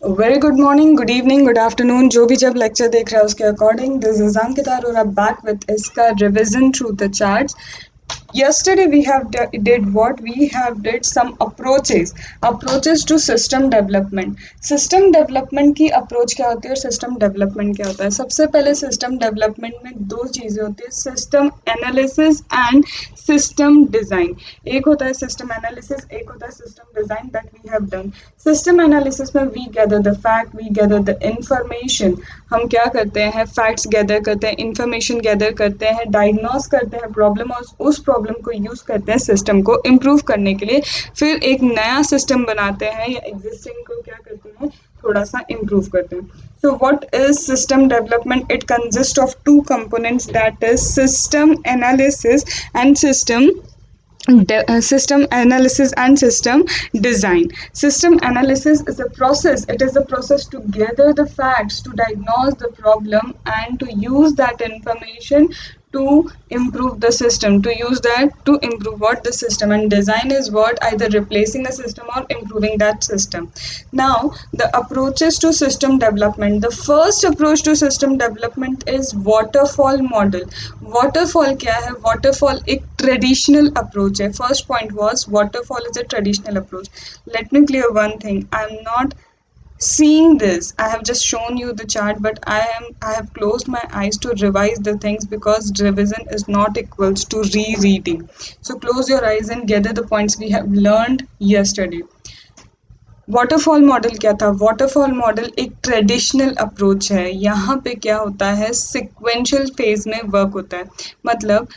Very good morning, good evening, good afternoon, जो भी जब लेक्चर देख रहा है उसके according. This is Ankita Arora back with इसका revision through the charts. Yesterday we have did what we have did some approaches to system development की approach क्या होती है और system development क्या होता है. सबसे पहले system development में दो चीजें होती है, system analysis and system design. एक होता है system analysis, एक होता है system design that we have done. System analysis में we gather the fact, we gather the information. हम क्या करते हैं, facts gather करते हैं, information gather करते हैं, diagnose करते हैं प्रॉब्लम और उस प्रॉब्लम को यूज करते हैं सिस्टम को इम्प्रूव करने के लिए. फिर एक नया सिस्टम बनाते हैं या एग्जिस्टिंग को क्या करते हैं, थोड़ा सा इम्प्रूव करते हैं. So what is system development? It consists of two components, that is system analysis and system analysis and system design. System analysis is a process. It is a process to gather the facts, to diagnose the problem and to use that information to improve the system, to use that to improve what the system. And design is what, either replacing a system or improving that system. Now the approaches to system development, the first approach to system development is waterfall model. Waterfall क्या है? Waterfall एक traditional approach है. First point was waterfall is a traditional approach. Let me clear one thing. I am not seeing this. I have just shown you the chart, but I have closed my eyes to revise the things, because revision is not equals to rereading. So close your eyes and gather the points we have learned yesterday. Waterfall model क्या था? Waterfall model एक traditional approach है. यहाँ पे क्या होता है, sequential phase में वर्क होता है. मतलब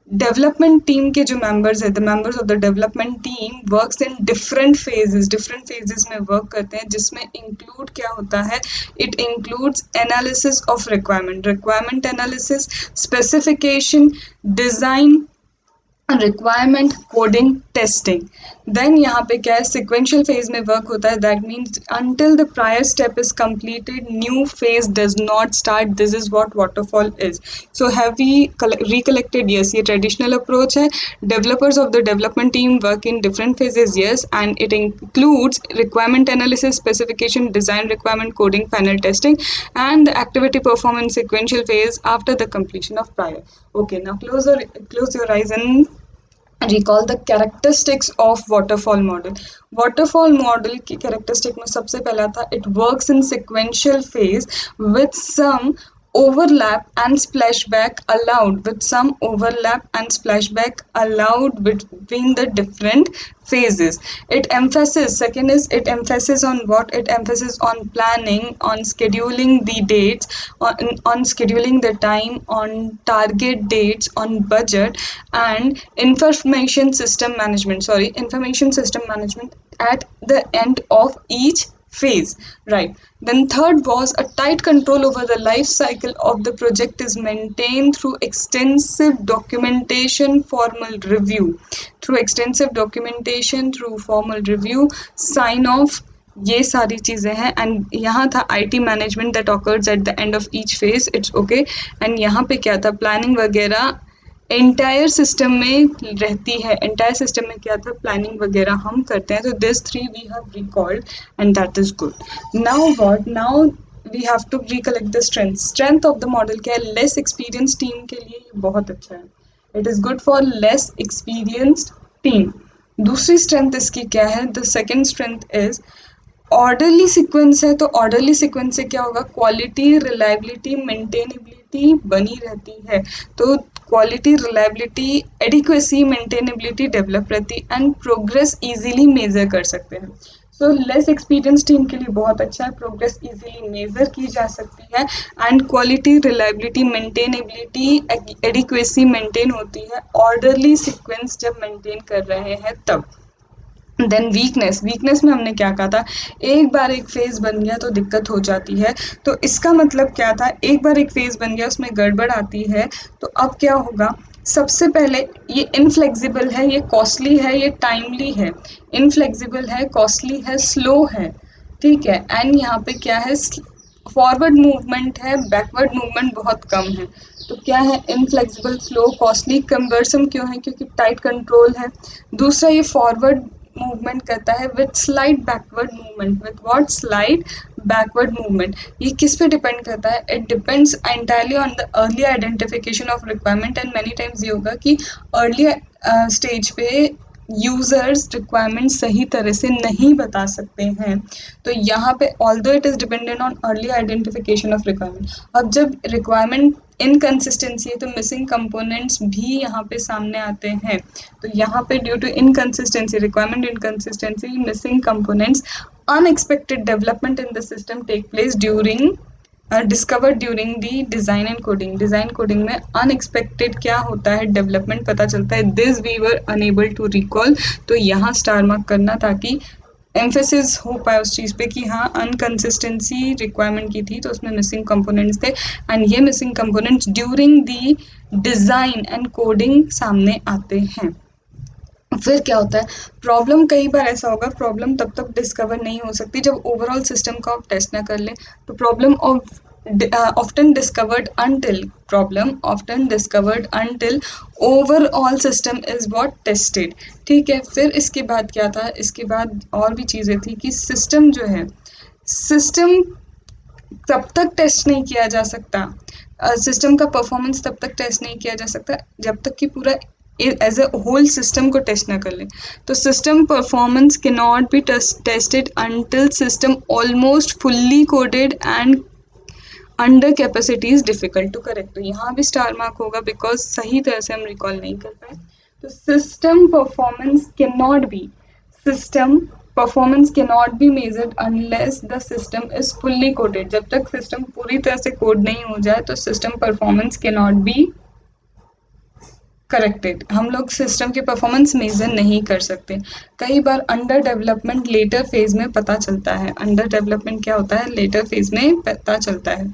डेवलपमेंट टीम के जो मेंबर्स है, the members of the development team works in different phases में वर्क करते हैं, जिसमें इंक्लूड क्या होता है, it includes analysis of requirement analysis, specification, design, requirement, coding, testing. Then यहाँ पे क्या है, सिक्वेंशियल फेज में वर्क होता है. That means until the prior step is completed new phase does not start. This is what waterfall is. So have we recollected? Yes, ये traditional approach है. Developers of the development team work in different phases. Yes, and it includes requirement analysis, specification, design, requirement, coding, final testing, and the activity performed in sequential phase after the completion of prior. Okay, now close your eyes and recall the characteristics of waterfall model. Waterfall model की characteristic में सबसे पहला था, it works in sequential phase with some overlap and splashback allowed, between the different phases. It emphasis on what? It emphasis on planning, on scheduling the dates, on scheduling the time, on target dates, on budget, and information system management at the end of each phase. Right. Then third was, a tight control over the life cycle of the project is maintained through extensive documentation, formal review, sign off. ये सारी चीज़ें हैं. And यहाँ था IT management that occurs at the end of each phase. It's okay. And यहाँ पे क्या था, प्लानिंग वगैरह एंटायर सिस्टम में रहती है. एंटायर सिस्टम में क्या था, प्लानिंग वगैरह हम करते हैं. तो this three we have recalled and that is good. Now we have to recollect the strength of the model. क्या है, लेस एक्सपीरियंस टीम के लिए ये बहुत अच्छा है. It is good for less experienced team. दूसरी स्ट्रेंथ इसकी क्या है, the second strength is orderly sequence है. तो ऑर्डरली सीक्वेंस से क्या होगा, क्वालिटी, रिलायबिलिटी, मेंटेनेबिलिटी बनी रहती है. तो quality, reliability, adequacy, maintainability develop रहती एंड प्रोग्रेस इजीली मेजर कर सकते हैं. सो लेस एक्सपीरियंस टीम के लिए बहुत अच्छा है, प्रोग्रेस इजीली मेजर की जा सकती है and quality, reliability, maintainability, adequacy maintain होती है ऑर्डरली सीक्वेंस जब मेंटेन कर रहे हैं तब. देन वीकनेस में हमने क्या कहा था, एक बार एक फेज बन गया तो दिक्कत हो जाती है. तो इसका मतलब क्या था, एक बार एक फेज बन गया उसमें गड़बड़ आती है. तो अब क्या होगा, सबसे पहले ये इनफ्लेक्सिबल है, ये कॉस्टली है, ये टाइमली है. इनफ्लेक्सिबल है, कॉस्टली है, स्लो है. ठीक है. एंड यहाँ पे क्या है, फॉरवर्ड मूवमेंट है, बैकवर्ड मूवमेंट बहुत कम है. तो क्या है, इनफ्लेक्सिबल, स्लो, कॉस्टली. कम्बर्सम क्यों है, क्योंकि टाइट कंट्रोल है. दूसरा, ये फॉरवर्ड मूवमेंट करता है with slide backward movement, with what, slide backward movement. ये किस पे डिपेंड करता है? It depends entirely on the early identification of requirement, and many times ये होगा कि अर्ली स्टेज पे यूजर्स रिक्वायरमेंट सही तरह से नहीं बता सकते हैं। तो यहाँ पे although it is dependent on early identification of requirement, अब जब रिक्वायरमेंट इनकंसिस्टेंसी है तो मिसिंग कंपोनेंट्स भी यहाँ पे सामने आते हैं। तो यहाँ पे due to inconsistency, requirement inconsistency, missing components, unexpected development in the system take place during discovered during the design and coding. Design coding में अनएक्सपेक्टेड क्या होता है, डेवलपमेंट पता चलता है, this we were unable to recall. तो यहाँ star mark करना ताकि एम्फेसिस हो पाए उस चीज़ पे कि हाँ अनकंसिस्टेंसी रिक्वायरमेंट की थी तो उसमें मिसिंग कंपोनेंट्स थे, एंड ये missing components during the design and coding सामने आते हैं। फिर क्या होता है, प्रॉब्लम कई बार ऐसा होगा, प्रॉब्लम तब तक डिस्कवर नहीं हो सकती जब ओवरऑल सिस्टम का आप टेस्ट ना कर लें। तो problem often discovered until problem often discovered until overall system is what tested। ठीक है, फिर इसके बाद क्या था, इसके बाद और भी चीज़ें थी कि सिस्टम जो है, सिस्टम तब तक टेस्ट नहीं किया जा सकता, सिस्टम का परफॉर्मेंस तब तक टेस्ट नहीं किया जा सकता जब तक कि पूरा एज ए होल सिस्टम को टेस्ट ना कर ले। तो system performance can not be tested until system almost fully coded and under capacity is difficult to correct. तो यहाँ भी स्टार मार्क होगा बिकॉज सही तरह से हम रिकॉल नहीं कर पाए। तो system performance can not B, system performance can not be measured unless the system is fully coded. जब तक सिस्टम पूरी तरह से कोड नहीं हो जाए तो system performance can not be corrected. हम लोग सिस्टम की परफॉर्मेंस मेजर नहीं कर सकते। कई बार अंडर डेवलपमेंट लेटर फेज में पता चलता है। अंडर डेवलपमेंट क्या होता है, लेटर फेज में पता चलता है।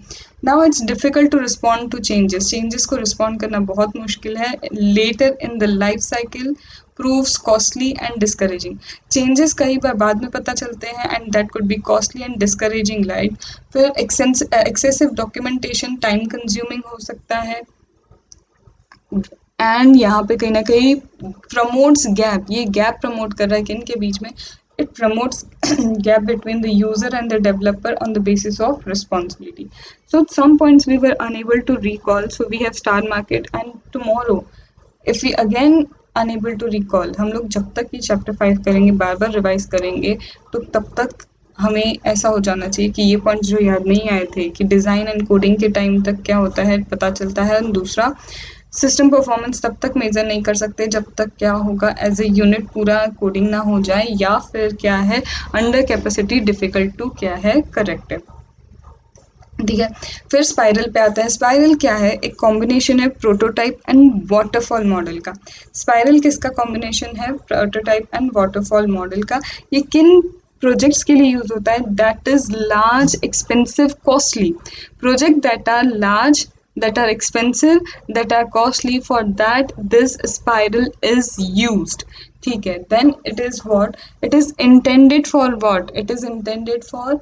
Now it's difficult to respond to changes, changes को रिस्पॉन्ड करना बहुत मुश्किल है। Later in the life cycle proves costly and discouraging. Changes कई बार बाद में पता चलते हैं and that could be costly and discouraging, right. फिर एक्सेसिव डॉक्यूमेंटेशन टाइम कंज्यूमिंग हो सकता है, एंड यहाँ पे कहीं ना कहीं प्रमोट्स गैप, ये गैप प्रमोट कर रहा है किन के बीच में, it promotes gap between the user and the developer on the basis of responsibility. So at some points we were unable to recall, so we have star market, and tomorrow if we again unable to recall, हम लोग जब तक ये chapter 5 करेंगे, बार बार revise करेंगे, तो तब तक हमें ऐसा हो जाना चाहिए कि ये पॉइंट्स जो याद नहीं आए थे कि डिज़ाइन एंड कोडिंग के टाइम तक क्या होता है पता चलता है। और दूसरा, सिस्टम परफॉर्मेंस तब तक मेजर नहीं कर सकते जब तक क्या होगा, एज ए यूनिट पूरा कोडिंग ना हो जाए, या फिर क्या है अंडर कैपेसिटी डिफिकल्ट टू क्या है करेक्ट है। ठीक है, फिर स्पाइरल पे आता है। स्पाइरल क्या है, एक कॉम्बिनेशन है प्रोटोटाइप एंड वाटरफॉल मॉडल का। स्पाइरल किसका कॉम्बिनेशन है, प्रोटोटाइप एंड वाटरफॉल मॉडल का। ये किन प्रोजेक्ट्स के लिए यूज होता है, that is large expensive costly project that are large, that are expensive, that are costly, for that this spiral is used। ठीक है, then it is what, it is intended for what, it is intended for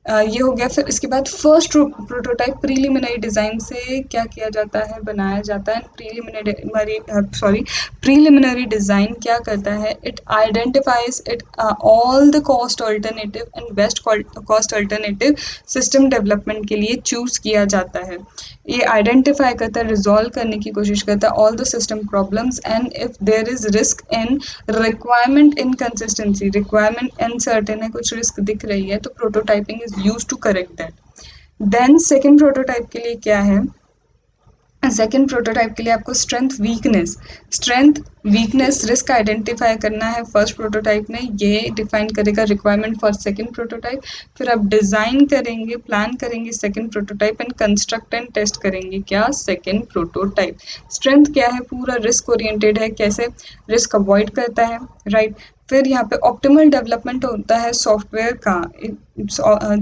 ये हो गया। फिर इसके बाद first prototype preliminary design से क्या किया जाता है, बनाया जाता है। प्रीलिमिनरी डिज़ाइन क्या करता है, it identifies it all the cost alternative and best cost alternative system development के लिए चूज़ किया जाता है। ये आइडेंटिफाई करता है, रिजॉल्व करने की कोशिश करता है all the system problems, and if there is risk in requirement inconsistency, requirement uncertain है, कुछ रिस्क दिख रही है, तो prototyping is used to correct that. Then second prototype के लिए क्या है, सेकेंड प्रोटोटाइप के लिए आपको स्ट्रेंथ वीकनेस रिस्क आइडेंटिफाई करना है फर्स्ट प्रोटोटाइप में, ये डिफाइन करेगा रिक्वायरमेंट फॉर सेकेंड प्रोटोटाइप। फिर आप डिज़ाइन करेंगे, प्लान करेंगे second prototype, and construct and test करेंगे क्या, सेकेंड प्रोटोटाइप। स्ट्रेंथ क्या है, पूरा रिस्क ओरिएंटेड है, कैसे रिस्क अवॉइड करता है, राइट। फिर यहाँ पे ऑप्टिमल डेवलपमेंट होता है सॉफ्टवेयर का,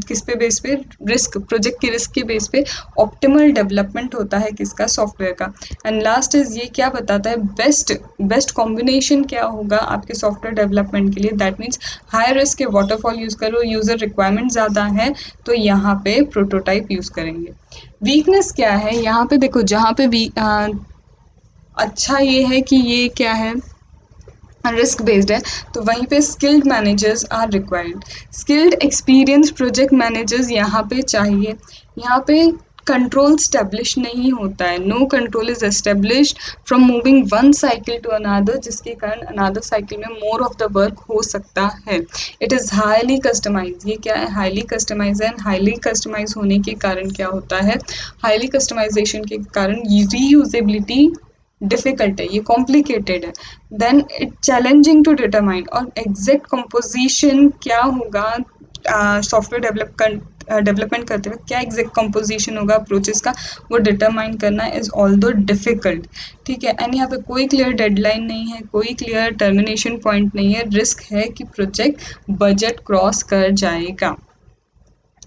किस पे बेस पे, रिस्क, प्रोजेक्ट के रिस्क के बेस पे ऑप्टिमल डेवलपमेंट होता है किसका, सॉफ्टवेयर का। एंड लास्ट इज ये क्या बताता है, बेस्ट कॉम्बिनेशन क्या होगा आपके सॉफ्टवेयर डेवलपमेंट के लिए, दैट मीन्स हाई रिस्क के वाटरफॉल यूज़ करो, यूज़र रिक्वायरमेंट ज़्यादा है तो यहाँ पे प्रोटोटाइप यूज़ करेंगे। वीकनेस क्या है, यहाँ पे देखो, जहाँ पे अच्छा ये है कि ये क्या है, रिस्क बेस्ड है, तो वहीं पे skilled managers are required. Skilled experience project managers यहाँ पे चाहिए। यहाँ पे कंट्रोल स्टेब्लिश नहीं होता है, no control is established from moving one cycle to another, जिसके कारण अनदर साइकिल में मोर ऑफ द वर्क हो सकता है। इट इज़ हाईली कस्टमाइज, ये क्या है, हाईली कस्टमाइज है। हाईली कस्टमाइज होने के कारण क्या होता है, हाईली कस्टमाइजेशन के कारण रीयूजेबिलिटी डिफिकल्ट है, ये कॉम्प्लिकेटेड है। Then it challenging to determine, और एग्जैक्ट कंपोजिशन क्या होगा सॉफ्टवेयर डेवलपमेंट करते हुए, क्या एग्जैक्ट कंपोजिशन होगा अप्रोचेस का, वो डिटरमाइन करना इज ऑल्दो डिफिकल्ट। ठीक है, एंड यहाँ पे कोई क्लियर डेडलाइन नहीं है, कोई क्लियर टर्मिनेशन पॉइंट नहीं है, रिस्क है कि प्रोजेक्ट बजट क्रॉस कर जाएगा।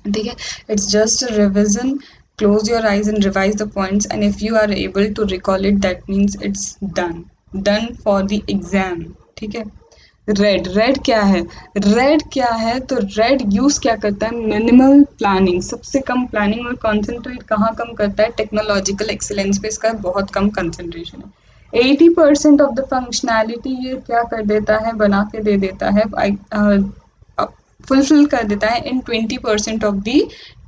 ठीक है, it's just a revision, close your eyes and revise the points, and if you are able to recall it, that means it's done for the exam। ठीक है, रेड क्या है, रेड क्या है, तो रेड यूज क्या करता है, मिनिमल प्लानिंग, सबसे कम प्लानिंग, और कॉन्सेंट्रेट कहाँ कम करता है, टेक्नोलॉजिकल एक्सीलेंस पे इसका बहुत कम कंसंट्रेशन है। 80% ऑफ द फंक्शनैलिटी ये क्या कर देता है, बना के दे देता है, फुलफिल कर देता है इन 20% ऑफ द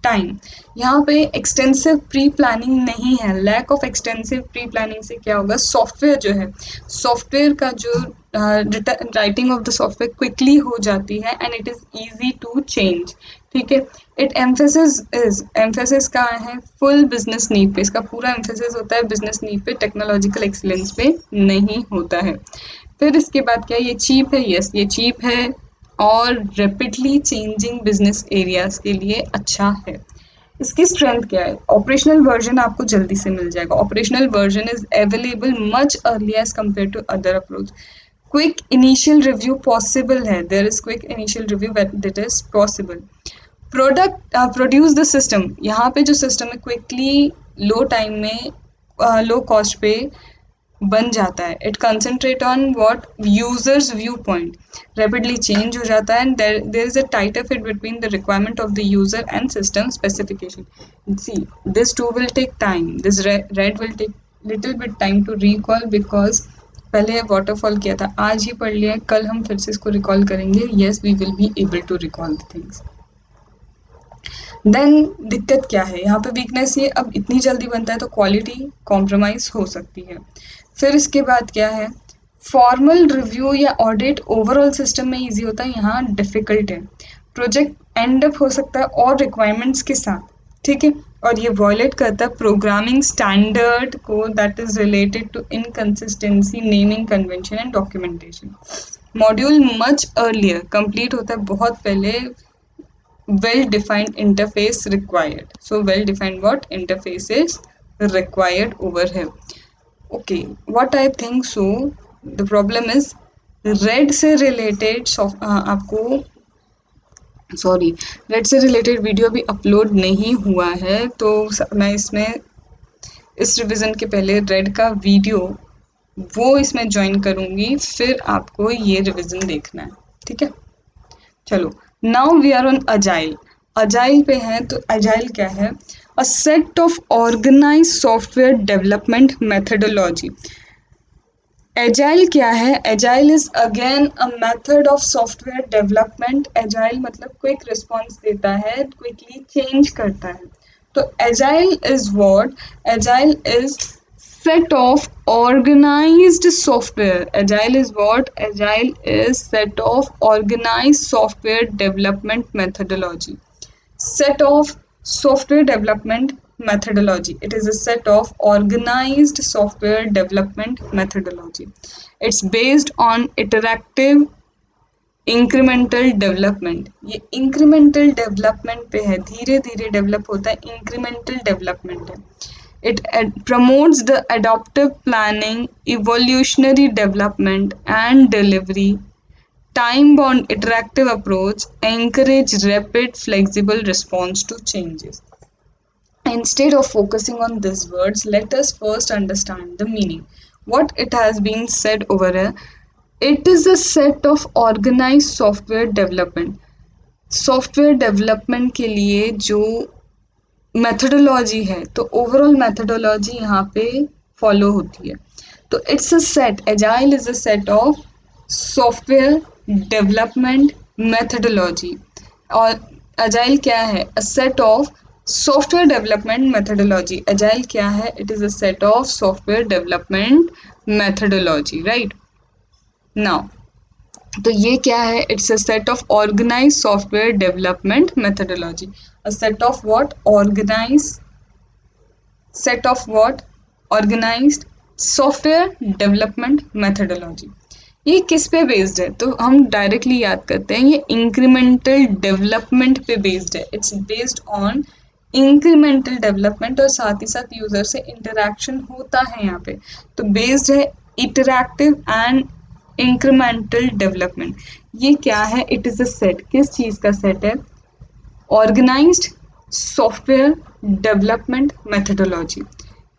टाइम। यहाँ पे एक्सटेंसिव प्री प्लानिंग नहीं है, lack of extensive pre planning से क्या होगा, सॉफ्टवेयर जो है, सॉफ्टवेयर का जो writing of the software quickly हो जाती है, and it is easy to change. ठीक है, इट एम्फेसिस कहाँ है, फुल बिजनेस नीड पे, इसका पूरा एम्फेसिस होता है बिजनेस नीड पे, टेक्नोलॉजिकल एक्सीलेंस पे नहीं होता है। फिर इसके बाद क्या, ये चीप है, यस ये चीप है, और रेपिडली चेंजिंग बिजनेस एरियाज के लिए अच्छा है। इसकी स्ट्रेंथ क्या है, ऑपरेशनल वर्जन आपको जल्दी से मिल जाएगा, operational version is available much early as compare to other approach. Quick initial review possible है, there is quick initial review that is possible. Product produce the system, यहाँ पे जो सिस्टम है क्विकली लो टाइम में लो कॉस्ट पे बन जाता है। It concentrate on what, users view point, rapidly change हो जाता है, and there is a tighter fit between the requirement of the user and system specification. See this two will take time, this red will take little bit time to recall, because पहले waterfall किया था, आज ही पढ़ लिया, कल हम फिर से इसको रिकॉल करेंगे, yes we will be able to recall the things. Then दिक्कत क्या है यहाँ पे, वीकनेस, ये अब इतनी जल्दी बनता है तो क्वालिटी कॉम्प्रोमाइज हो सकती है। फिर इसके बाद क्या है, फॉर्मल रिव्यू या ऑडिट ओवरऑल सिस्टम में इजी होता है, यहाँ डिफिकल्ट है। प्रोजेक्ट एंड अप हो सकता है और रिक्वायरमेंट्स के साथ, ठीक है, और ये वॉयलेट करता है प्रोग्रामिंग स्टैंडर्ड को, that is related to inconsistency, naming convention and documentation. Module much earlier complete होता है बहुत पहले, well defined interface required, so well defined what interface is required over here। okay, what I think so, the problem is red से related आपको, sorry, red से related video भी upload नहीं हुआ है, तो मैं इसमें इस रिवीजन के पहले रेड का वीडियो वो इसमें ज्वाइन करूंगी, फिर आपको ये रिवीजन देखना है। ठीक है, चलो, now we are on agile. Agile पे है, तो अजाइल क्या है, a set of organize software development methodology. Agile क्या है, agile is again a method of software development. Agile मतलब क्विक रिस्पॉन्स देता है, क्विकली चेंज करता है। तो agile is what, agile is set of organized software, agile is what, agile is set of organized software development methodology, set of software development methodology, it is a set of organized software development methodology, it's based on interactive incremental development. ये incremental development पे है, धीरे धीरे develop होता है, incremental development है। It promotes the adaptive planning, evolutionary development and delivery, time-bound interactive approach, encourage rapid, flexible response to changes. Instead of focusing on these words, let us first understand the meaning. What it has been said over here, it is a set of organized software development. Software development के लिए जो methodology है, तो overall methodology यहाँ पे follow होती है। तो it's a set, agile is a set of software development methodology. और अजाइल क्या है? A set of software development methodology. Agile क्या है? It is a set of software development methodology, right. Now तो ये क्या है? It's a set of organize software development methodology. A set of what? Organize, set of what? Organized software development methodology. ये किस पे based है? तो हम डायरेक्टली याद करते हैं ये इंक्रीमेंटल डेवलपमेंट पे बेस्ड है। It's based on incremental development और साथ ही साथ यूजर से इंटरेक्शन होता है यहाँ पे। तो बेस्ड है इटरेक्टिव एंड इंक्रीमेंटल डेवलपमेंट। ये क्या है? इट इज अ सेट, किस चीज का सेट है? Organized software development methodology.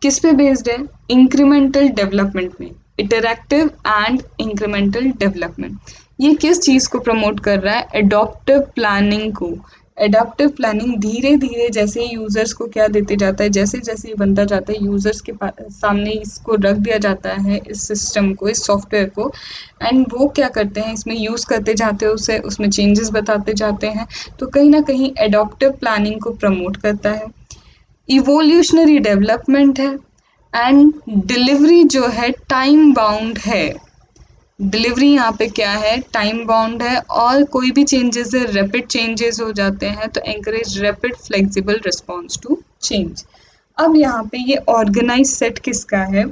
किस पे बेस्ड है? इंक्रीमेंटल डेवलपमेंट में, इटरेक्टिव एंड इंक्रीमेंटल डेवलपमेंट। ये किस चीज को प्रमोट कर रहा है? एडॉप्टिव प्लानिंग को। एडॉप्टिव प्लानिंग धीरे धीरे जैसे यूजर्स को क्या देते जाता है, जैसे जैसे ये बनता जाता है यूजर्स के सामने इसको रख दिया जाता है, इस सिस्टम को, इस सॉफ्टवेयर को, एंड वो क्या करते हैं, इसमें यूज करते जाते हैं उसे, उसमें चेंजेस बताते जाते हैं। तो कहीं ना कहीं एडॉप्टिव प्लानिंग को प्रमोट करता है। इवोल्यूशनरी डेवलपमेंट है एंड डिलीवरी जो है टाइम बाउंड है। डिलीवरी यहाँ पे क्या है? टाइम बाउंड है और कोई भी चेंजेस है रैपिड चेंजेस हो जाते हैं, तो encourage rapid flexible response to change. अब यहाँ पे ये ऑर्गेनाइज सेट किसका है?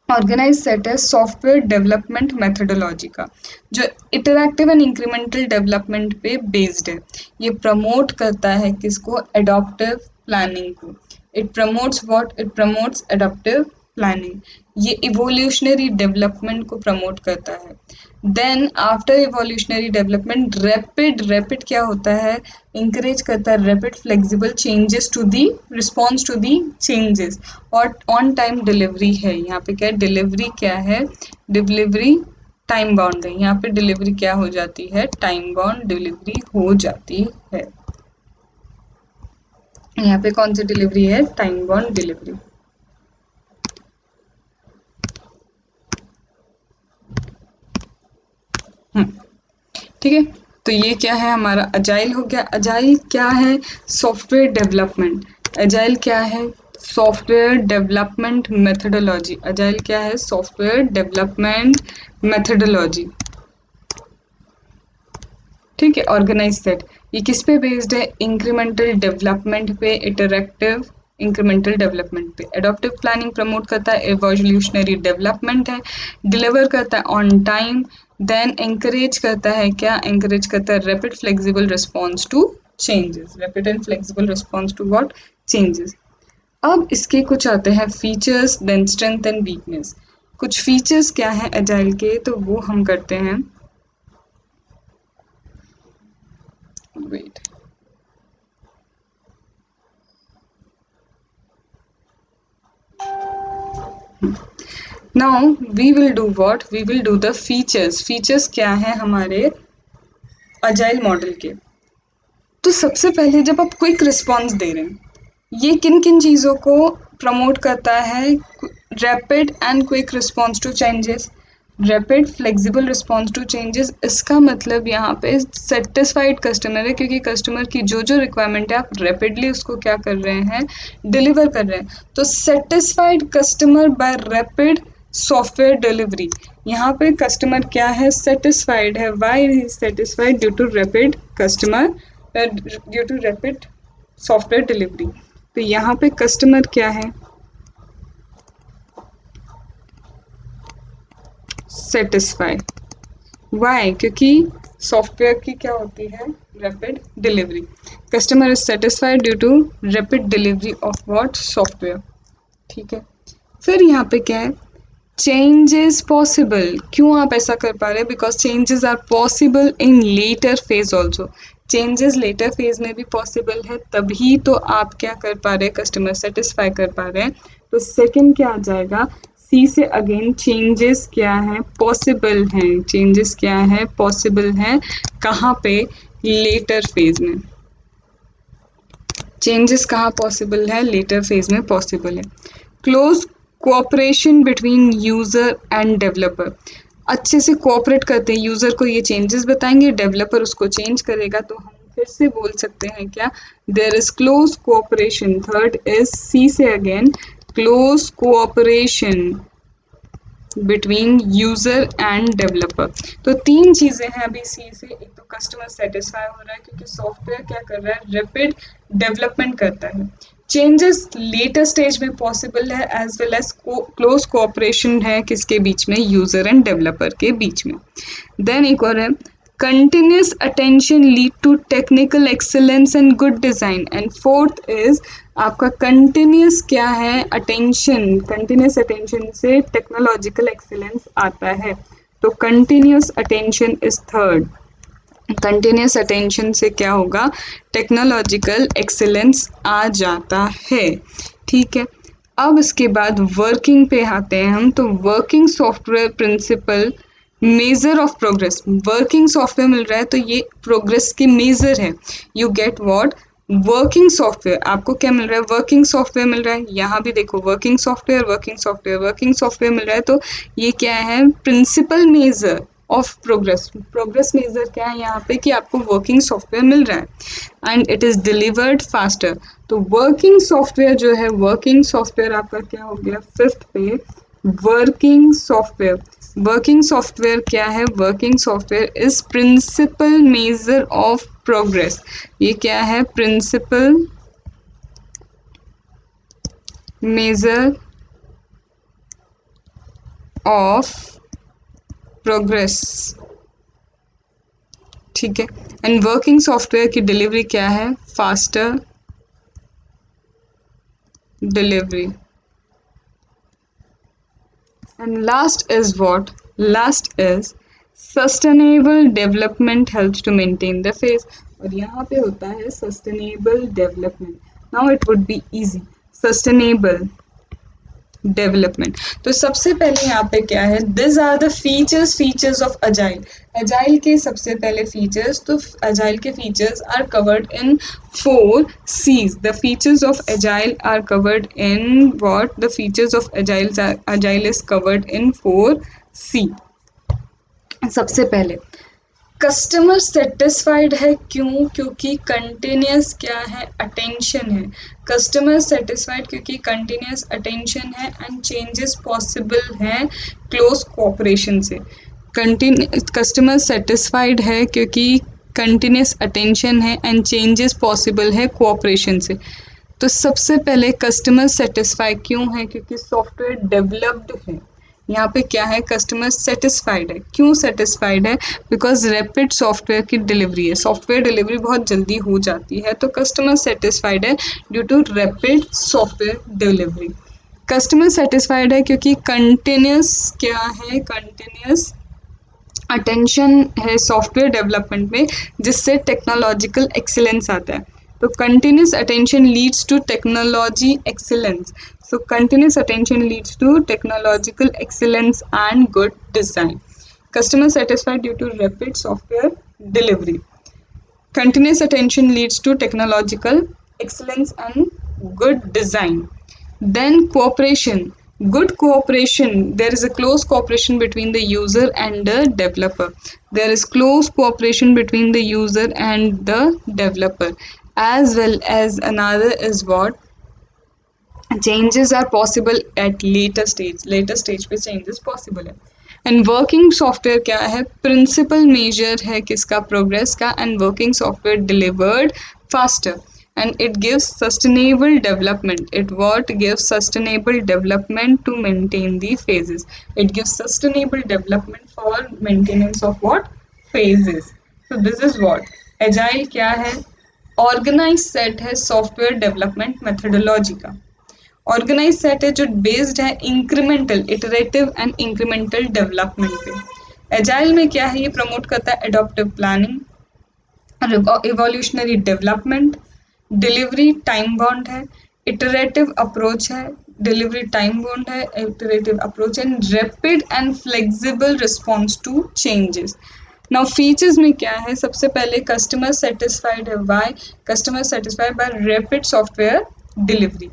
ऑर्गेनाइज सेट है सॉफ्टवेयर डेवलपमेंट मेथडोलॉजी का, जो इटरेक्टिव एंड इंक्रीमेंटल डेवलपमेंट पे बेस्ड है। ये प्रमोट करता है किसको? एडॉप्टिव प्लानिंग को। It promotes what? It promotes adaptive planning. ये इवोल्यूशनरी डेवलपमेंट को प्रमोट करता है। Then after evolutionary development rapid क्या होता है? इंकरेज करता है rapid flexible changes to the response to the changes. और ऑन टाइम डिलीवरी है। यहाँ पे क्या है? डिलीवरी क्या है? डिलीवरी टाइम बाउंड है। यहाँ पे डिलीवरी क्या हो जाती है? टाइम बाउंड डिलीवरी हो जाती है। यहाँ पे कौन सी डिलीवरी है? Time bound delivery. ठीक है, तो ये क्या है? हमारा अजाइल हो गया। अजाइल क्या है? Software development. अजाइल क्या है? Software development methodology. अजाइल क्या है? Software development methodology. ठीक है, ऑर्गेनाइज सेट ये किस पे बेस्ड है? इंक्रीमेंटल डेवलपमेंट पे, इटरेक्टिव इंक्रीमेंटल डेवलपमेंट पे। एडॉप्टिव प्लानिंग प्रमोट करता है एवोल्यूशनरी डेवलपमेंट है। डिलीवर करता है ऑन टाइम। देन एंकरेज करता है क्या? एंकरेज करता है rapid flexible response to changes. Rapid and flexible response to what? Changes. अब इसके कुछ आते हैं features, then strength and weakness. कुछ फीचर्स क्या है एजाइल के, तो वो हम करते हैं। Wait, now we will do what? We will do the features. features क्या है हमारे अजाइल मॉडल के? तो सबसे पहले जब आप क्विक रिस्पॉन्स दे रहे हैं, ये किन किन चीज़ों को प्रमोट करता है? Rapid and quick response to changes, rapid flexible response to changes. इसका मतलब यहाँ पे सेटिस्फाइड कस्टमर है, क्योंकि कस्टमर की जो जो रिक्वायरमेंट है आप रैपिडली उसको क्या कर रहे हैं? डिलीवर कर रहे हैं। तो satisfied customer by rapid software delivery. यहाँ पे कस्टमर क्या है? सेटिस्फाइड है। Why he satisfied? Due to rapid customer, due to rapid software delivery. तो यहाँ पे कस्टमर क्या है? सेटिस्फाइड। वाई? क्योंकि सॉफ्टवेयर की क्या होती है? Rapid delivery. Customer is satisfied due to rapid delivery of what? Software. ठीक है, फिर यहाँ पे क्या है? Changes possible. क्यों आप ऐसा कर पा रहे हैं? Because changes are possible in later phase also. Changes later phase में भी पॉसिबल है, तभी तो आप क्या कर पा रहे हैं? कस्टमर सेटिस्फाई कर पा रहे हैं। तो सेकंड क्या आ जाएगा? सी से अगेन चेंजेस क्या है? पॉसिबल हैं। चेंजेस क्या है? पॉसिबल हैं। कहाँ पे? लेटर फेज में। चेंजेस कहाँ पॉसिबल है? लेटर फेज में पॉसिबल है। Close cooperation between user and developer. अच्छे से कोऑपरेट करते हैं, यूजर को ये चेंजेस बताएंगे, डेवलपर उसको चेंज करेगा, तो हम फिर से बोल सकते हैं क्या, there is close cooperation. Third is C से again, close cooperation between user and developer. तो तीन चीजें हैं अभी सी से, एक तो कस्टमर सेटिस्फाई हो रहा है क्योंकि सॉफ्टवेयर क्या कर रहा है, रैपिड डेवलपमेंट करता है। चेंजेस लेटर स्टेज में पॉसिबल है, as well as close cooperation है किसके बीच में, यूजर एंड डेवलपर के बीच में। देन एक और है, continuous attention lead to technical excellence and good design। and fourth is आपका continuous क्या है, attention, continuous attention से technological excellence आता है, तो continuous attention is third। Continuous attention से क्या होगा, टेक्नोलॉजिकल एक्सीलेंस आ जाता है। ठीक है, अब इसके बाद वर्किंग पे आते हैं हम। तो working software principle measure of progress, working software मिल रहा है तो ये प्रोग्रेस की मेजर है। You get what, working software. आपको क्या मिल रहा है, वर्किंग सॉफ्टवेयर मिल रहा है। यहाँ भी देखो working software, working software, working software मिल रहा है, तो ये क्या है, principal measure of progress. Progress measure क्या है यहाँ पे, कि आपको वर्किंग सॉफ्टवेयर मिल रहा है and it is delivered faster. तो वर्किंग सॉफ्टवेयर जो है, वर्किंग सॉफ्टवेयर आपका क्या हो गया, फिफ्थ पे वर्किंग सॉफ्टवेयर। वर्किंग सॉफ्टवेयर क्या है, working software is principal measure of progress. ये क्या है, प्रिंसिपल मेजर ऑफ प्रोग्रेस। ठीक है, एंड वर्किंग सॉफ्टवेयर की डिलीवरी क्या है, faster delivery. And last is what, last is sustainable development helps to maintain the phase. और यहाँ पे होता है sustainable development. Now it would be easy, sustainable development. तो सबसे पहले यहाँ पे क्या है, this are the features of agile. Agile के सबसे पहले फीचर्स, तो अजाइल के features are covered in 4 C's। The features of agile are covered in what, the features of agile is covered in 4 C। सबसे पहले कस्टमर सेटिस्फाइड है, क्यों, क्योंकि कंटिन्यूस क्या है, अटेंशन है। कस्टमर सेटिस्फाइड क्योंकि कंटिन्यूस अटेंशन है एंड चेंजेस पॉसिबल हैं क्लोज कोऑपरेशन से। कस्टमर सेटिस्फाइड है क्योंकि कंटिन्यूस अटेंशन है एंड चेंजेस पॉसिबल है कोऑपरेशन से। तो सबसे पहले कस्टमर सेटिस्फाई क्यों है, क्योंकि सॉफ्टवेयर डेवलप्ड है। यहाँ पे क्या है, कस्टमर सेटिस्फाइड है, क्यों सेटिस्फाइड है, बिकॉज रैपिड सॉफ्टवेयर की डिलीवरी है, सॉफ्टवेयर डिलीवरी बहुत जल्दी हो जाती है, तो कस्टमर सेटिस्फाइड है due to rapid software delivery. Customer satisfied है क्योंकि कंटिन्यूस क्या है, कंटिन्यूस अटेंशन है सॉफ्टवेयर डेवलपमेंट में, जिससे टेक्नोलॉजिकल एक्सीलेंस आता है। तो continuous attention leads to technology excellence. So continuous attention leads to technological excellence and good design. Customer satisfied due to rapid software delivery. Continuous attention leads to technological excellence and good design. Then cooperation. Good cooperation. There is a close cooperation between the user and the developer. There is close cooperation between the user and the developer. As well as another is what? Changes are possible at later stage पे changes possible है। And working software क्या है, principal measure है किसका, progress का, and working software delivered faster and it gives sustainable development. It what gives sustainable development to maintain the phases. It gives sustainable development for maintenance of what, phases. So this is what agile क्या है, organized set है software development methodology का। Organize set है जो based है incremental, iterative and incremental development पे। Agile में क्या है, ये प्रमोट करता है adaptive planning, evolutionary development, delivery time bound है, इटरेटिव अप्रोच है, डिलीवरी टाइम बाउंड है, iterative approach and rapid and flexible response to changes. Now features में क्या है, सबसे पहले कस्टमर सेटिस्फाइड है, why, customer satisfied by rapid software delivery,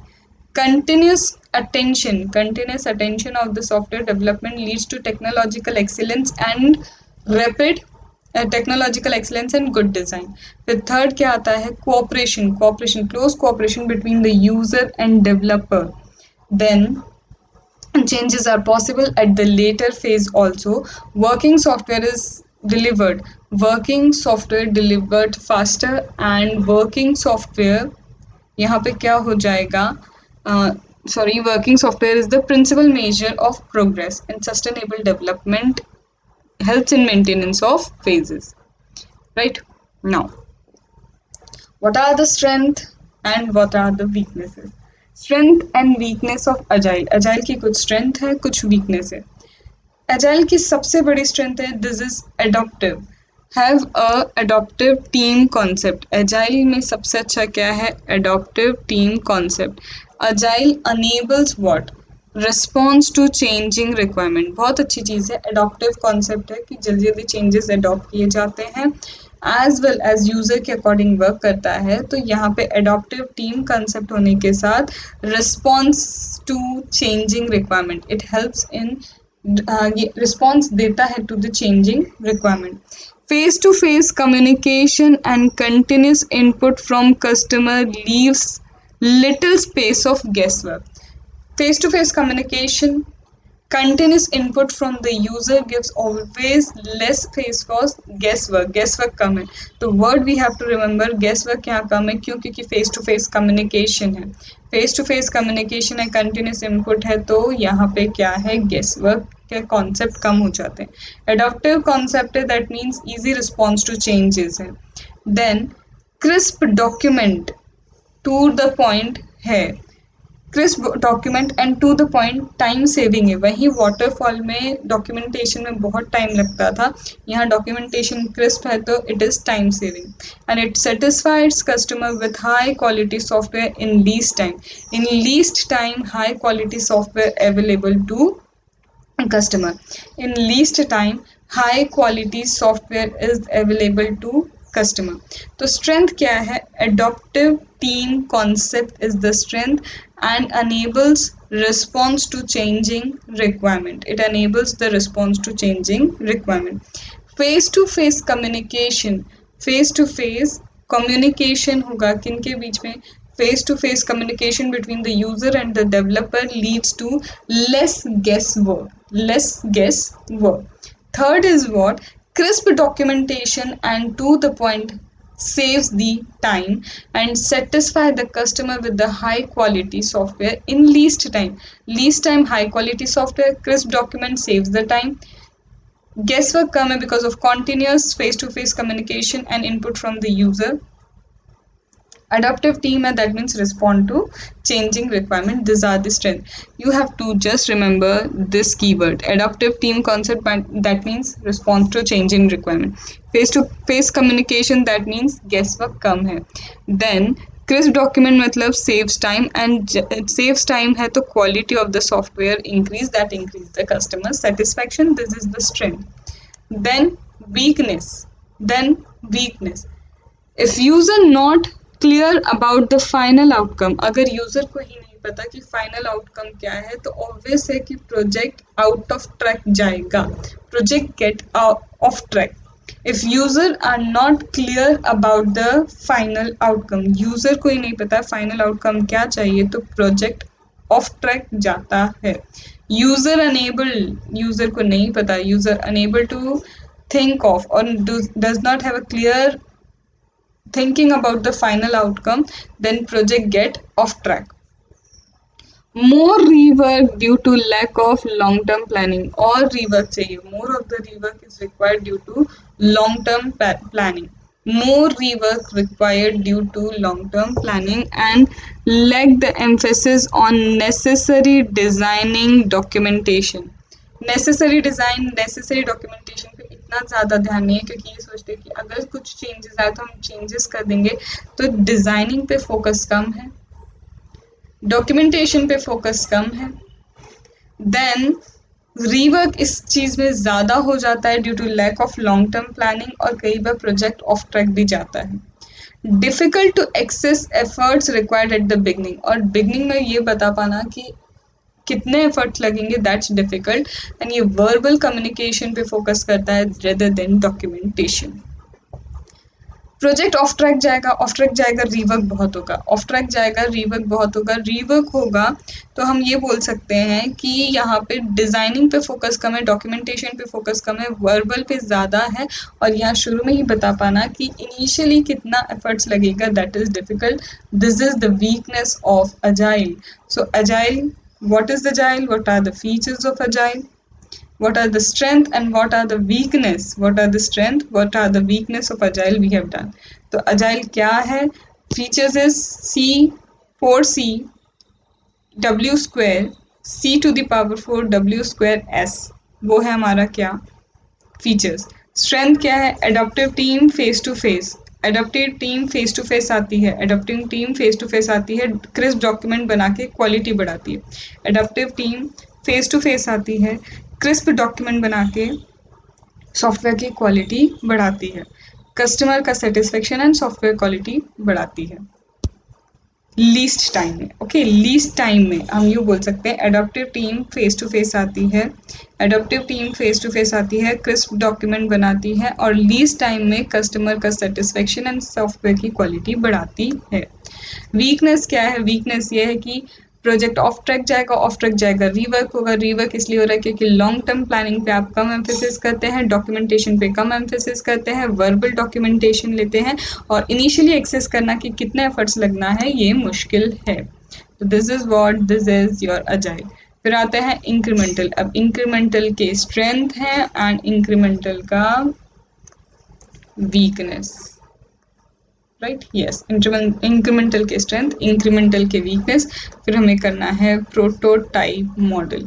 continuous continuous attention of the software development leads to technological excellence and rapid technological excellence and good design. फिर third क्या आता है, cooperation, close cooperation between the user and developer. Then changes are possible at the later phase also. Working software delivered faster, and working software यहाँ पे क्या हो जाएगा, working software is the principal measure of progress and sustainable development, helps in maintenance of phases. Right? Now, what are the strength and what are the weaknesses? Strength and weakness of agile की कुछ strength है, कुछ weakness है. Agile की सबसे बड़ी strength है, this is adaptive. Have a adaptive team concept. Agile में सबसे अच्छा क्या है, adaptive team concept. Agile enables what? Response to changing requirement. बहुत अच्छी चीज़ है, adaptive concept है कि जल्दी जल्दी changes adopt किए जाते हैं, as well as user के according work करता है. तो यहाँ पे adaptive team concept होने के साथ response to changing requirement, it helps in response देता है to the changing requirement. Face to face communication and continuous input from customer leaves little space of guess work. Face to face communication, continuous input from the user gives always less space for guesswork कम है. तो word we have to remember, guesswork यहाँ कम है क्यों, क्योंकि face to face communication है. face to face communication है, continuous input है, तो यहाँ पे क्या है, guesswork के concept कम हो जाते हैं. adaptive concept है, that means easy response to changes है. then crisp document to the point है, crisp document and to the point, time saving है. वहीं वाटरफॉल में डॉक्यूमेंटेशन में बहुत टाइम लगता था, यहाँ डॉक्यूमेंटेशन क्रिस्प है तो it is time saving. And it satisfies customer with high quality software in least time high quality software available to customer. In least time high quality software is available to customer. तो strength क्या है, adaptive team concept is the strength and enables response to changing requirement. It enables the response to changing requirement. face to face communication, face to face communication होगा किनके बीच में, face to face communication between the user and the developer leads to less guesswork. Third is what, crisp documentation and to the point saves the time and satisfy the customer with the high quality software in least time high quality software, crisp document saves the time, guesswork come because of continuous face to face communication and input from the user. Adaptive team, and that means respond to changing requirement. These are the strength. You have to just remember this keyword, adaptive team concept, that means response to changing requirement. Face to face communication, that means guesswork कम है. Then crisp document मतलब saves time, and it saves time है तो quality of the software increase, that increase the customer satisfaction. This is the strength. Then weakness, if user not clear about the final outcome, अगर user को ही नहीं पता कि final outcome क्या है तो ऑब्वियस है कि प्रोजेक्ट आउट ऑफ ट्रैक जाएगा, project get off track. If user are not clear about the final outcome, user को ही नहीं पता फाइनल आउटकम क्या चाहिए तो प्रोजेक्ट ऑफ ट्रैक जाता है. यूजर को नहीं पता, user unable to think of or does not have a clear thinking about the final outcome, then project get off track. More rework due to lack of long term planning, और rework चाहिए, more of the rework is required due to long term planning. More rework required due to long term planning and lack the emphasis on necessary designing documentation. Necessary design, necessary documentation पे इतना ज़्यादा ध्यान नहीं है क्योंकि ये सोचते हैं कि अगर कुछ चेंजेस आए तो हम चेंजेस कर देंगे, तो डिज़ाइनिंग पे फोकस कम है, डॉक्यूमेंटेशन पे फोकस कम है. देन रीवर्क इस चीज़ में ज़्यादा हो जाता है due to lack of long term planning, और कई बार प्रोजेक्ट ऑफ ट्रैक भी जाता है. Difficult to access efforts required at the beginning, और बिगनिंग में ये बता पाना कि कितने एफर्ट्स लगेंगे, दैट्स डिफिकल्ट। एंड ये वर्बल कम्युनिकेशन पे फोकस करता है rather than documentation. Project off track जाएगा, रीवर्क बहुत होगा, ऑफ ट्रैक जाएगा, रीवर्क बहुत होगा। रीवर्क होगा तो हम ये बोल सकते हैं कि यहाँ पे डिजाइनिंग पे फोकस कम है, डॉक्यूमेंटेशन पे फोकस कम है, वर्बल पे ज़्यादा है। और यहाँ शुरू में ही बता पाना कि इनिशियली कितना एफर्ट्स लगेगा, that is difficult. This is the weakness of agile. So agile, what is agile, what are the features of agile, what are the strength and what are the weakness, what are the strength, what are the weakness of agile we have done. तो agile क्या है? features is c 4c w square c to the power 4 w square s, वो है हमारा क्या features. Strength क्या है? Adaptive team face to face, adaptive team face to face आती है, adaptive team face to face आती है, क्रिस्प डॉक्यूमेंट बना के क्वालिटी बढ़ाती है। Adaptive team face to face आती है, क्रिस्प डॉक्यूमेंट बना के सॉफ्टवेयर की क्वालिटी बढ़ाती है, कस्टमर का सेटिस्फेक्शन एंड सॉफ्टवेयर क्वालिटी बढ़ाती है लीस्ट टाइम में। ओके, लीस्ट टाइम में हम यूँ बोल सकते हैं adaptive team face to face आती है, adaptive team face to face आती है, क्रिस्प डॉक्यूमेंट बनाती है और लीस्ट टाइम में कस्टमर का सेटिस्फेक्शन एंड सॉफ्टवेयर की क्वालिटी बढ़ाती है। वीकनेस क्या है? वीकनेस ये है कि प्रोजेक्ट ऑफ ट्रैक जाएगा, रीवर्क होगा, रीवर्क इसलिए हो रहा है क्योंकि लॉन्ग टर्म प्लानिंग पे आप कम एम्फेसिस करते हैं, डॉक्यूमेंटेशन पे कम एम्फेसिस करते हैं, वर्बल डॉक्यूमेंटेशन लेते हैं और इनिशियली एक्सेस करना कि कितने एफर्ट्स लगना है ये मुश्किल है। तो दिस इज योर अजाइल। फिर आते हैं इंक्रीमेंटल। अब इंक्रीमेंटल के स्ट्रेंथ है एंड इंक्रीमेंटल का वीकनेस, राइट, यस, इंक्रीमेंटल के स्ट्रेंथ, इंक्रीमेंटल के वीकनेस। फिर हमें करना है प्रोटोटाइप मॉडल।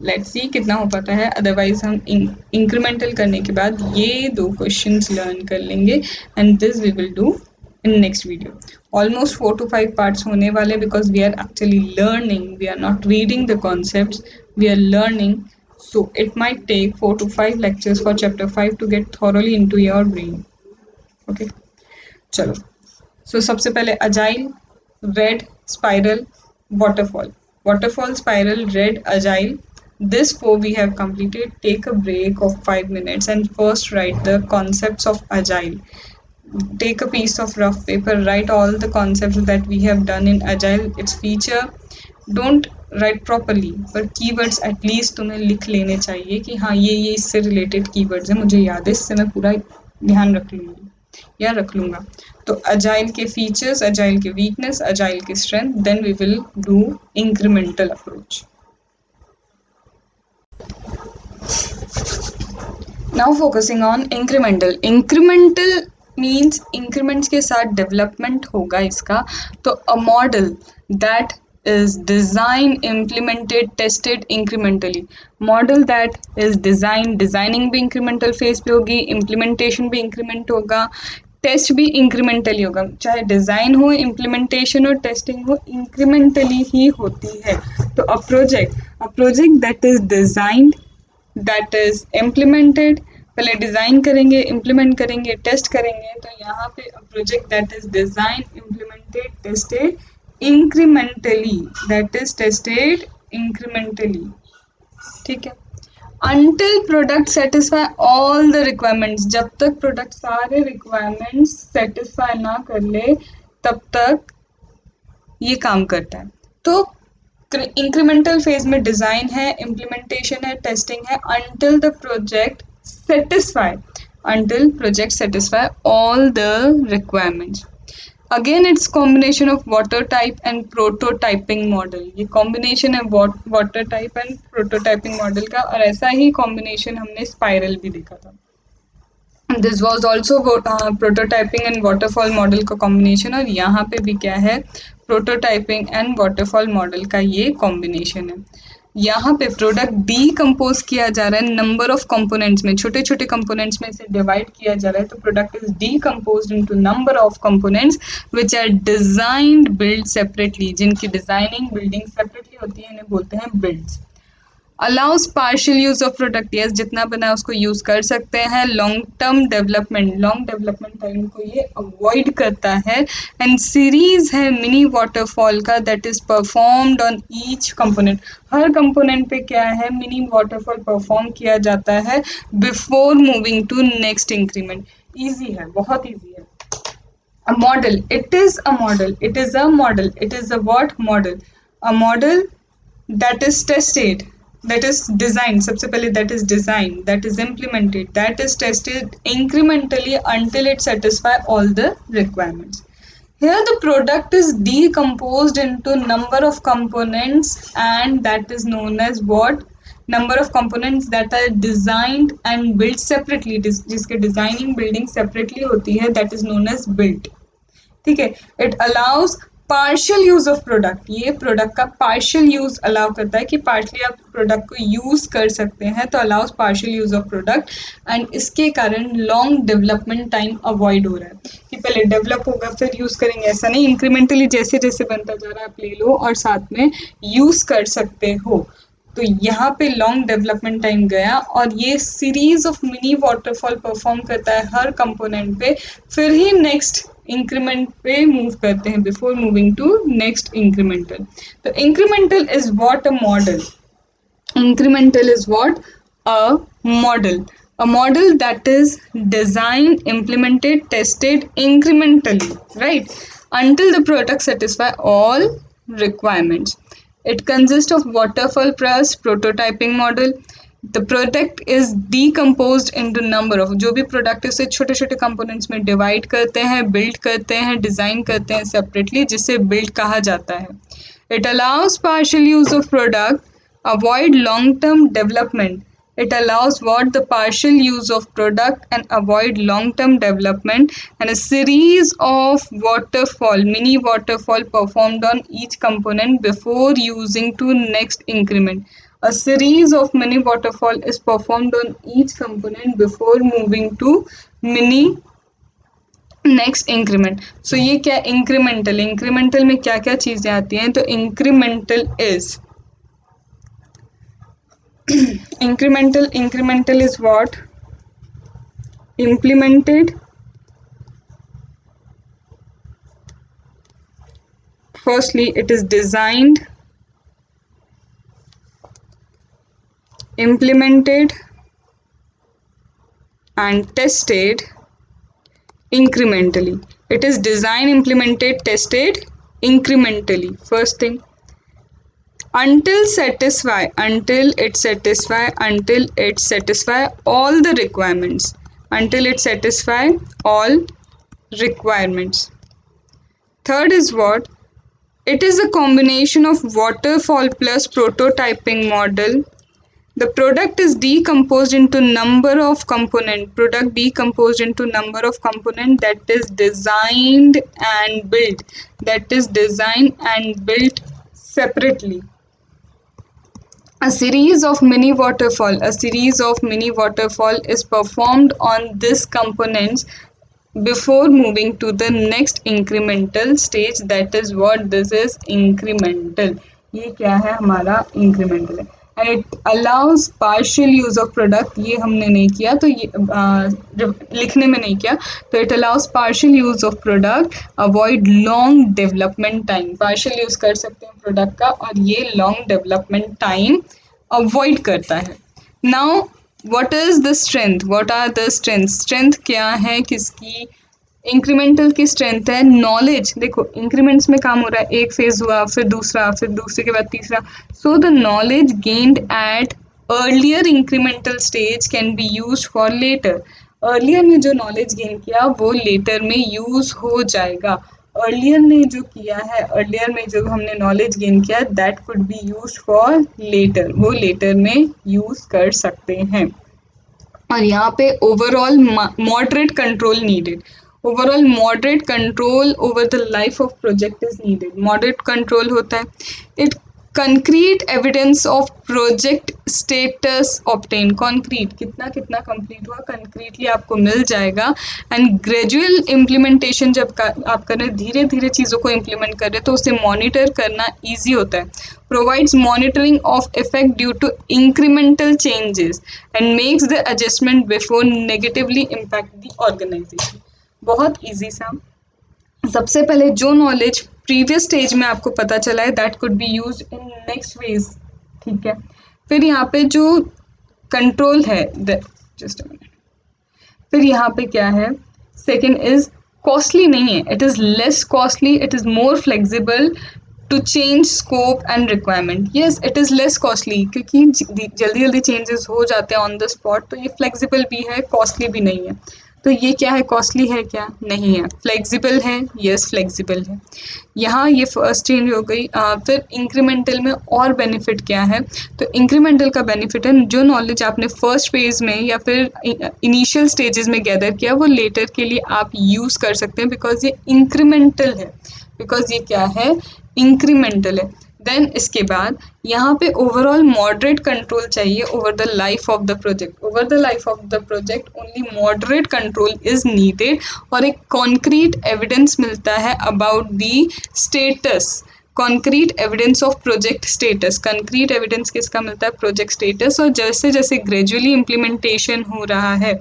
लेट्स सी कितना हो पाता है, अदरवाइज हम इंक्रीमेंटल करने के बाद ये 2 क्वेश्चंस लर्न कर लेंगे and this we will do in next video. Almost 4 to 5 parts होने वाले because we are actually learning, we are not reading the concepts, we are learning. So it might take 4 to 5 lectures for chapter 5 to get thoroughly into your brain. Okay, चलो। सो सबसे पहले agile, red, spiral, waterfall, waterfall, spiral, red, agile, this 4 we have completed. Take a break of 5 minutes and first write the concepts of agile. Take a piece of rough paper, write all the concepts that we have done in agile, its feature. Don't write properly पर keywords at least तुम्हें लिख लेने चाहिए कि हाँ ये इससे related keywords हैं, मुझे याद है, इससे मैं पूरा ध्यान रख लूँगी या रख लूँगा। तो अजाइल के फीचर्स, अजाइल के वीकनेस, अजाइल के strength, then we will do incremental approach. Now focusing on incremental. Incremental means increments के साथ डेवलपमेंट होगा इसका। तो a model that is designed, implemented, tested incrementally. Model that is designing भी incremental phase पे होगी, implementation भी इंक्रीमेंट होगा, टेस्ट भी इंक्रीमेंटली होगा। चाहे डिजाइन हो, इम्प्लीमेंटेशन हो, टेस्टिंग हो, इंक्रीमेंटली ही होती है। तो a project that is designed, that is implemented, पहले डिजाइन करेंगे, इम्प्लीमेंट करेंगे, टेस्ट करेंगे। तो यहाँ पे project that is design, implemented, tested incrementally, that is tested incrementally, ठीक है। until product satisfy all the requirements, जब तक प्रोडक्ट सारे रिक्वायरमेंट्स सेटिस्फाई ना कर ले तब तक ये काम करता है। तो इंक्रीमेंटल फेज में डिजाइन है, इम्प्लीमेंटेशन है, टेस्टिंग है, until the project satisfy all the requirements. Again it's combination of water type and prototyping model. ये combination है water type and prototyping model का, और ऐसा ही combination हमने spiral भी देखा था। This was also prototyping and waterfall model का combination, और यहाँ पे भी क्या है, prototyping and waterfall model का ये combination है। यहाँ पे प्रोडक्ट डीकम्पोज किया जा रहा है नंबर ऑफ कंपोनेंट्स में, छोटे छोटे कंपोनेंट्स में इसे डिवाइड किया जा रहा है। तो product is decomposed into number of components which are designed, build separately. जिनकी डिजाइनिंग, बिल्डिंग सेपरेटली होती है इन्हें बोलते हैं builds. Allows partial use of product, yes जितना बना है उसको यूज कर सकते हैं। Long term development, long development time को ये अवॉइड करता है। एंड सीरीज है मिनी वाटरफॉल का, that is performed on each component, हर कंपोनेंट पे क्या है मिनी वाटरफॉल परफॉर्म किया जाता है before moving to next increment. Easy है, बहुत ईजी है। A model, it is a model, it is a model, it is a what model, a model that is tested, that is designed, सबसे पहले that is designed, that is implemented, that is tested incrementally until it satisfy all the requirements. Here the product is decomposed into number of components, and that is known as what, number of components that are designed and built separately, जिसके designing building separately होती है, that is known as built। ठीक है। It allows partial use of product, ये product का partial use allow करता है कि पार्टली आप प्रोडक्ट को यूज कर सकते हैं, तो allows partial use of product. And इसके कारण लॉन्ग डेवलपमेंट टाइम अवॉइड हो रहा है कि पहले डेवलप होगा फिर यूज करेंगे, ऐसा नहीं, इंक्रीमेंटली जैसे जैसे बनता जा रहा है आप ले लो और साथ में यूज कर सकते हो। तो यहाँ पे लॉन्ग डेवलपमेंट टाइम गया और ये series of mini waterfall perform करता है हर कंपोनेंट पे, फिर ही नेक्स्ट इंक्रीमेंट पे मूव करते हैं before moving to next incremental. तो incremental is what a model, incremental is what, a model, a model that is designed, implemented, tested incrementally, right, until the product satisfy all requirements. It consists of waterfall plus prototyping model. The product is decomposed into number of, जो भी product है उसे छोटे छोटे components में divide करते हैं, build करते हैं, डिज़ाइन करते हैं सेपरेटली, जिसे बिल्ड कहा जाता है। It allows partial use of product, avoid long-term development. It allows what, the partial use of product and avoid long-term development, and a series of waterfall, mini waterfall performed on each component before using to next increment. A series of mini waterfall is performed on each component before moving to mini next increment. So ये क्या incremental, incremental में क्या क्या चीजें आती हैं, तो incremental is incremental is what, implemented, firstly it is designed, implemented and tested incrementally. It is designed, implemented, tested incrementally, first thing, until satisfy, until it satisfy, until it satisfy all the requirements, until it satisfy all requirements. Third is what, it is a combination of waterfall plus prototyping model. The product is decomposed into number of component, product decomposed into number of component that is designed and built, that is designed and built separately. A series of mini waterfall, a series of mini waterfall is performed on this components before moving to the next incremental stage, that is what, this is incremental। ये क्या है हमारा incremental है। and it allows partial use of product, ये हमने नहीं किया तो ये लिखने में नहीं किया, तो it allows partial use of product, avoid long development time, partial use कर सकते हैं प्रोडक्ट का और ये long development time avoid करता है। now what is the strength, what are the strengths, strength क्या है किसकी, इंक्रीमेंटल की स्ट्रेंथ है नॉलेज। देखो इंक्रीमेंट्स में काम हो रहा है, एक फेज हुआ फिर दूसरा फिर दूसरे के बाद तीसरा, so the knowledge gained at earlier incremental stage can be use for later. Earlier में जो नॉलेज गेन किया वो लेटर में यूज हो जाएगा। अर्लियर ने जो किया है, अर्लियर में जो हमने नॉलेज गेन किया, that could be use for later, वो लेटर में यूज कर सकते हैं। और यहाँ पे overall moderate control needed, overall moderate control over the life of project is needed. Moderate control होता है, it concrete evidence of project status obtain, concrete कितना कितना कंप्लीट हुआ कंक्रीटली आपको मिल जाएगा। एंड ग्रेजुअल इम्प्लीमेंटेशन जब आप कर रहे हैं, धीरे धीरे चीज़ों को इम्प्लीमेंट कर रहे हैं, तो उसे मॉनिटर करना ईजी होता है। Provides monitoring of effect due to incremental changes and makes the adjustment before negatively impact the organization. बहुत ईजी सा। सबसे पहले जो नॉलेज प्रीवियस स्टेज में आपको पता चला है that could be use in next phase, ठीक है। फिर यहाँ पे जो कंट्रोल है, जस्ट अ मिनट, फिर यहाँ पे क्या है, सेकेंड इज कॉस्टली नहीं है, it is less costly, it is more flexible to change scope and requirement. Yes, it is less costly, क्योंकि जल्दी जल्दी चेंजेस हो जाते हैं ऑन द स्पॉट, तो ये फ्लेक्सिबल भी है, कॉस्टली भी नहीं है। तो ये क्या है, कॉस्टली है क्या, नहीं है। फ्लेक्सिबल है, यस फ्लेक्सिबल है। यहाँ ये फर्स्ट चेंज हो गई। फिर इंक्रीमेंटल में और बेनिफिट क्या है, तो इंक्रीमेंटल का बेनिफिट है जो नॉलेज आपने फर्स्ट फेज में या फिर इनिशियल स्टेजेस में गैदर किया वो लेटर के लिए आप यूज़ कर सकते हैं, बिकॉज ये इंक्रीमेंटल है, बिकॉज ये क्या है, इंक्रीमेंटल है। देन इसके बाद यहाँ पे ओवरऑल मॉडरेट कंट्रोल चाहिए over the life of the project. Over the life of the project only moderate control is needed, और एक कॉन्क्रीट एविडेंस मिलता है about the status, concrete evidence of project status. Concrete evidence किसका मिलता है, project status. और जैसे जैसे ग्रेजुअली इम्प्लीमेंटेशन हो रहा है,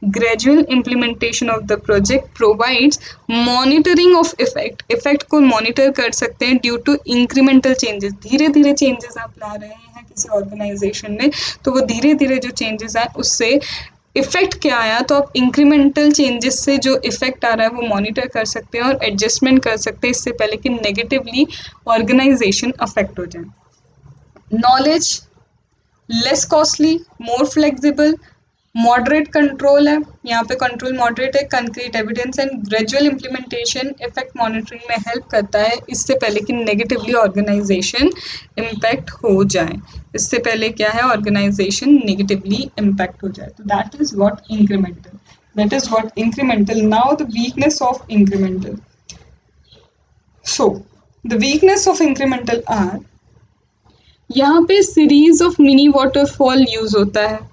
gradual implementation of the project provides monitoring of effect, effect को मॉनिटर कर सकते हैं ड्यू टू इंक्रीमेंटल चेंजेस। धीरे धीरे चेंजेस आप ला रहे हैं किसी ऑर्गेनाइजेशन में, तो वो धीरे धीरे जो चेंजेस आए उससे इफेक्ट क्या आया, तो आप इंक्रीमेंटल चेंजेस से जो इफेक्ट आ रहा है वो मॉनिटर कर सकते हैं और एडजस्टमेंट कर सकते हैं इससे पहले कि नेगेटिवली ऑर्गेनाइजेशन अफेक्ट हो जाए। Knowledge less costly, more flexible, moderate control है, यहाँ पे कंट्रोल मॉडरेट है, concrete evidence and gradual implementation effect monitoring में हेल्प करता है इससे पहले कि नेगेटिवली ऑर्गेनाइजेशन इम्पैक्ट हो जाए। इससे पहले क्या है, ऑर्गेनाइजेशन नेगेटिवली इम्पैक्ट हो जाए। तो that is what incremental, that is what incremental. Now the weakness of incremental. So the weakness of incremental are, यहाँ पे series of mini waterfall use होता है।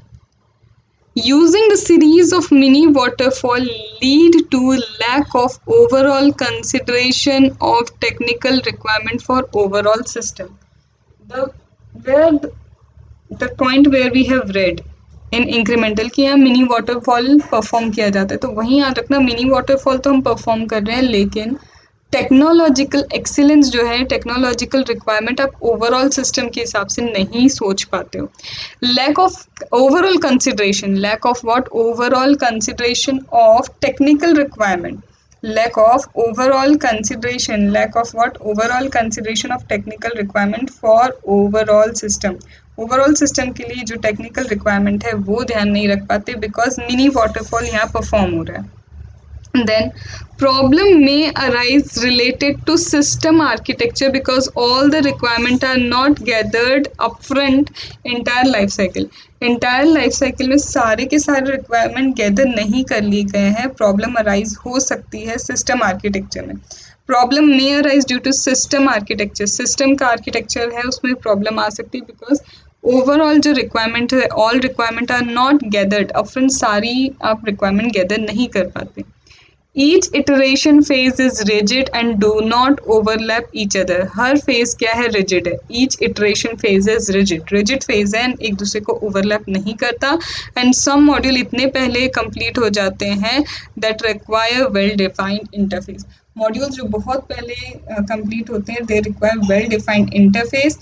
Using the series of mini waterfall lead to lack of overall consideration of technical requirement for overall system. The point where we have read in incremental कि यहाँ mini waterfall perform किया जाता है, तो वहीं याद रखना मिनी वाटरफॉल तो हम परफॉर्म कर रहे हैं, लेकिन टेक्नोलॉजिकल एक्सीलेंस जो है, टेक्नोलॉजिकल रिक्वायरमेंट आप ओवरऑल सिस्टम के हिसाब से नहीं सोच पाते हो। Lack of overall consideration, lack of what, overall consideration of technical requirement, lack of overall consideration, lack of what, overall consideration of technical requirement for overall system। Overall system के लिए जो टेक्निकल रिक्वायरमेंट है वो ध्यान नहीं रख पाते because mini waterfall यहाँ परफॉर्म हो रहा है। Then problem may arise related to system architecture because all the requirement are not gathered upfront entire life cycle। entire life cycle में सारे के सारे requirement gather नहीं कर लिए गए हैं, problem arise हो सकती है system architecture में। problem may arise due to system architecture, system का architecture है उसमें problem आ सकती है because ओवरऑल जो रिक्वायरमेंट है, all requirement are not gathered upfront, सारी आप रिक्वायरमेंट गैदर नहीं कर पाते। Each iteration phase is rigid and do not overlap each other। Her phase क्या है, rigid है। Each iteration phase is rigid, rigid phase है एक दूसरे को overlap नहीं करता। And some module इतने पहले complete हो जाते हैं that require well defined interface। Module जो बहुत पहले complete होते हैं they require well defined interface।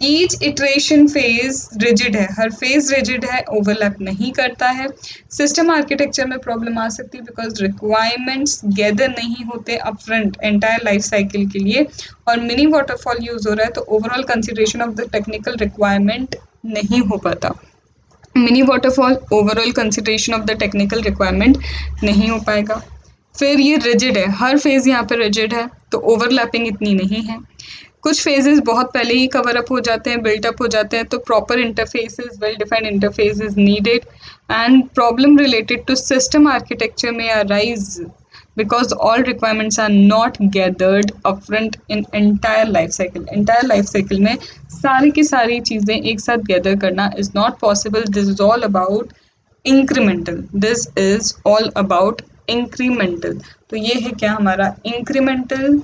Each iteration phase rigid है, हर फेज रिजिड है, ओवरलैप नहीं करता है। सिस्टम आर्किटेक्चर में प्रॉब्लम आ सकती है बिकॉज रिक्वायरमेंट्स गैदर नहीं होते अपफ्रंट एंटायर लाइफ साइकिल के लिए, और मिनी वाटरफॉल यूज हो रहा है तो overall consideration of the technical requirement नहीं हो पाता। Mini waterfall overall consideration of the technical requirement नहीं हो पाएगा। फिर ये रिजिड है, हर फेज यहाँ पे रिजिड है तो ओवरलैपिंग इतनी नहीं है। कुछ फेजेस बहुत पहले ही कवर अप हो जाते हैं, बिल्ट अप हो जाते हैं, तो proper interfaces, well defined interface is needed. And problem related to system architecture में arise because all requirements are not gathered upfront in entire life cycle. Entire life cycle में सारी की सारी चीज़ें एक साथ gather करना is not possible. This is all about incremental. This is all about incremental. तो ये है क्या हमारा incremental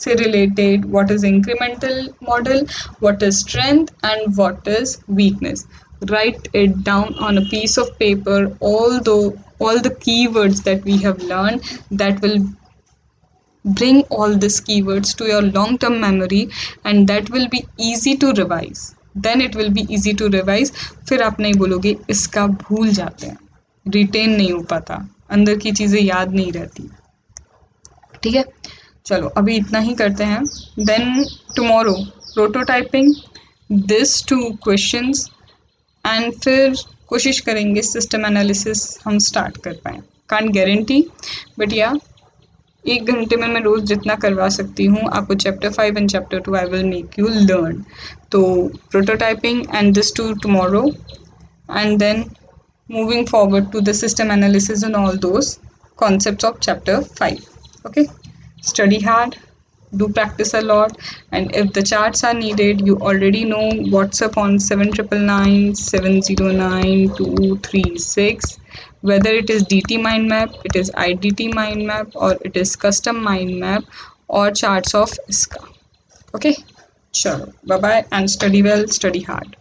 से related, what is incremental model, what is strength and what is weakness. Write it down on a piece of paper, all the keywords that we have learned, that will bring all these keywords to your long term memory, and that will be easy to revise. Then it will be easy to revise. फिर आप नहीं बोलोगे इसका भूल जाते हैं, retain नहीं हो पाता, अंदर की चीज़ें याद नहीं रहती. ठीक है, चलो अभी इतना ही करते हैं. Then tomorrow prototyping this 2 questions, and फिर कोशिश करेंगे सिस्टम एनालिसिस हम स्टार्ट कर पाएँ. कांट गारंटी, बट या 1 घंटे में मैं रोज़ जितना करवा सकती हूँ आपको chapter 5 and chapter 2 I will make you learn. तो prototyping and this too tomorrow, and then moving forward to the system analysis and all those concepts of chapter 5. Okay, study hard, do practice a lot, and if the charts are needed, you already know WhatsApp on 7999 709 236. Whether it is DT mind map, it is IDT mind map, or it is custom mind map, or charts of ISCA. Okay, chalo, bye bye, and study well, study hard.